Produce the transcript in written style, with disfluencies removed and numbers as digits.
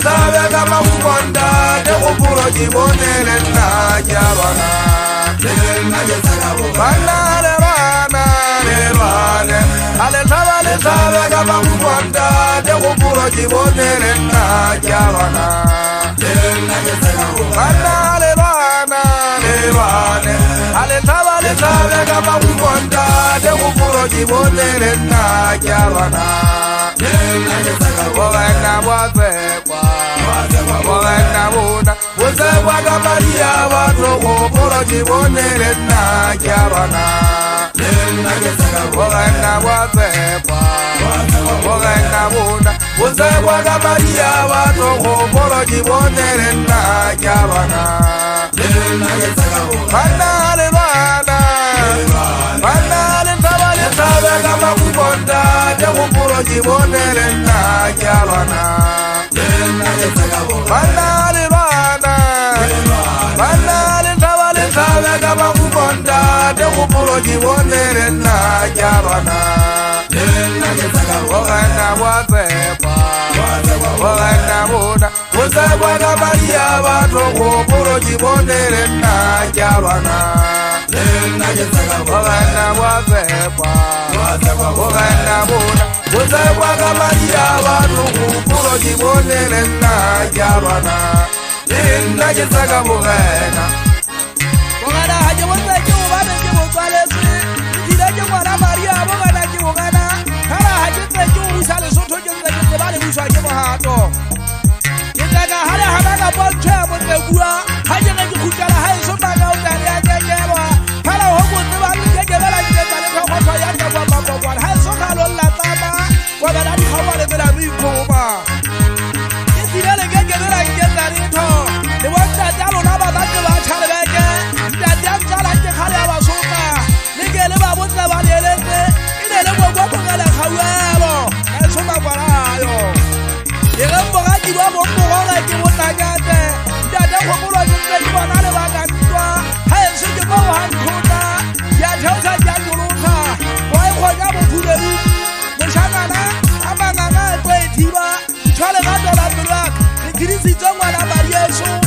sabe kama kukonda de kupuro jibonele na jabana bana le bana ale sabe kama kukonda de kupuro jibonele na jabana bana le bana ale sabe kama kukonda de kupuro jibonele na jabana Wagana wazekwa Wagana wuna Wazekwa kamaria watu Kupuro jibonele na jabana Wagana wazekwa Wagana wuna Wazekwa kamaria watu Kupuro jibonele na jabana Banale bana Banale sabe kama kukonda de kupuro jibonele na jabana Banale bana Banale sabe kama kukonda de kupuro jibonele na jabana Wagana wazekwa Wagana wuna Wazekwa kamaria watu Kupuro jibonele na jabana Wagana wazekwa Wagana wuna Wazekwa kamaria watu Kupuro jibonele na jabana Nagezaka Wagana Wagana haje wazeki ubane jibukwalesi Jidaje mwana maria Wagana jiwagana Kala haje zeki ubisale soto jengeke bale wiswa jebo hato Jidaga hale hanaga bonche mwegua Haje nge kujala hai sobaga udani ya jebo Kala homo nibali jenge bala jengale Kwa kwa yanga kwa kwa Hai soka lola tama Wagana di kawale bila rikoma Jidaga jenge bala jengale to Ni wanda jalo naba bande wa chale beke Jadiam jala jenge kale wa soka Nige leba bunga bali elende Ine lebo kwa ngale kawelo Hai soka kwa rayo Yegambo gaji wa bombo wala jiwona gade Jada kwa kula jenge jiwa nale wakandwa Hai suje kwa wahantuta Ya tausa janguluka Kwa kwa jabo kuleru Nishangana Ama ngana kwe tiba Chale gado la bilwak Nikirisi jongwa na barieso